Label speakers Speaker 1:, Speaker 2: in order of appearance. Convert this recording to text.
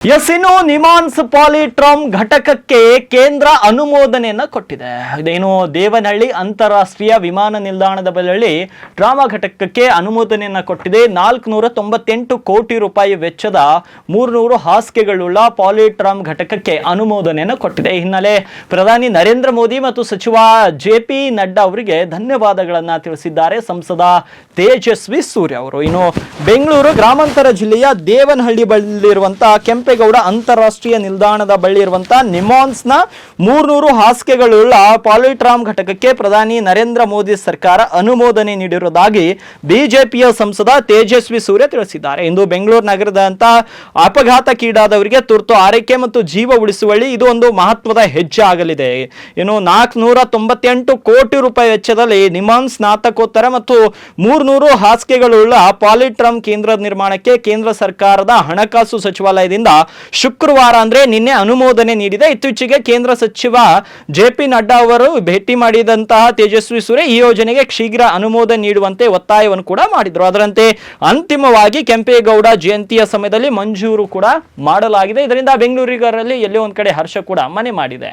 Speaker 1: ಇನ್ನು ನಿಮಾನ್ಸ್ ಪಾಲಿಟ್ರಾಮ್ ಘಟಕಕ್ಕೆ ಕೇಂದ್ರ ಅನುಮೋದನೆಯನ್ನ ಕೊಟ್ಟಿದೆ. ಇದೇನು ದೇವನಹಳ್ಳಿ ಅಂತಾರಾಷ್ಟ್ರೀಯ ವಿಮಾನ ನಿಲ್ದಾಣದ ಬಳಿ ಟ್ರಾಮಾ ಘಟಕಕ್ಕೆ ಅನುಮೋದನೆಯನ್ನ ಕೊಟ್ಟಿದೆ. 498 ಕೋಟಿ ರೂಪಾಯಿ ವೆಚ್ಚದ 300 ಹಾಸಿಗೆಗಳುಳ್ಳ ಪಾಲಿಟ್ರಾಮ್ ಘಟಕಕ್ಕೆ ಅನುಮೋದನೆಯನ್ನು ಕೊಟ್ಟಿದೆ. ಹಿನ್ನೆಲೆ ಪ್ರಧಾನಿ ನರೇಂದ್ರ ಮೋದಿ ಮತ್ತು ಸಚಿವ JP ನಡ್ಡಾ ಅವರಿಗೆ ಧನ್ಯವಾದಗಳನ್ನ ತಿಳಿಸಿದ್ದಾರೆ ಸಂಸದ ತೇಜಸ್ವಿ ಸೂರ್ಯ ಅವರು. ಇನ್ನು ಬೆಂಗಳೂರು ಗ್ರಾಮಾಂತರ ಜಿಲ್ಲೆಯ ದೇವನಹಳ್ಳಿ ಬಳಿರುವಂತಹ ಕೆಂಪೇಗೌಡ ಅಂತಾರಾಷ್ಟ್ರೀಯ ನಿಲ್ದಾಣದ ಬಳಿ ಇರುವಂತಹ ನಿಮಾನ್ಸ್ ನ 300 ಹಾಸಿಗೆಗಳುಳ್ಳ ಪಾಲಿಟ್ರಾಮ್ ಘಟಕಕ್ಕೆ ಪ್ರಧಾನಿ ನರೇಂದ್ರ ಮೋದಿ ಸರ್ಕಾರ ಅನುಮೋದನೆ ನೀಡಿರುವುದಾಗಿ ಬಿಜೆಪಿಯ ಸಂಸದ ತೇಜಸ್ವಿ ಸೂರ್ಯ ತಿಳಿಸಿದ್ದಾರೆ. ಇಂದು ಬೆಂಗಳೂರು ನಗರದಂತ ಅಪಘಾತಕ್ಕೀಡಾದವರಿಗೆ ತುರ್ತು ಆರೈಕೆ ಮತ್ತು ಜೀವ ಉಳಿಸುವಲ್ಲಿ ಇದು ಒಂದು ಮಹತ್ವದ ಹೆಜ್ಜೆ ಆಗಲಿದೆ. ಇನ್ನು 498 ಕೋಟಿ ರೂಪಾಯಿ ವೆಚ್ಚದಲ್ಲಿ ನಿಮಾನ್ಸ್ ಸ್ನಾತಕೋತ್ತರ ಮತ್ತು 300 ಹಾಸಿಗೆಗಳುಳ್ಳ ಪಾಲಿಟ್ರಾಮ್ ಕೇಂದ್ರ ನಿರ್ಮಾಣಕ್ಕೆ ಕೇಂದ್ರ ಸರ್ಕಾರದ ಹಣಕಾಸು ಸಚಿವಾಲಯದಿಂದ ಶುಕ್ರವಾರ ಅಂದ್ರೆ ನಿನ್ನೆ ಅನುಮೋದನೆ ನೀಡಿದೆ. ಇತ್ತೀಚೆಗೆ ಕೇಂದ್ರ ಸಚಿವ JP ನಡ್ಡಾ ಅವರು ಭೇಟಿ ಮಾಡಿದಂತಹ ತೇಜಸ್ವಿ ಸೂರ್ಯ ಈ ಯೋಜನೆಗೆ ಶೀಘ್ರ ಅನುಮೋದನೆ ನೀಡುವಂತೆ ಒತ್ತಾಯವನ್ನು ಕೂಡ ಮಾಡಿದ್ರು. ಅದರಂತೆ ಅಂತಿಮವಾಗಿ ಕೆಂಪೇಗೌಡ ಜಯಂತಿಯ ಸಮಯದಲ್ಲಿ ಮಂಜೂರು ಕೂಡ ಮಾಡಲಾಗಿದೆ. ಇದರಿಂದ ಬೆಂಗಳೂರಿಗರಲ್ಲಿ ಎಲ್ಲೋ ಒಂದ್ ಕಡೆ ಹರ್ಷ ಕೂಡ ಮನೆ ಮಾಡಿದೆ.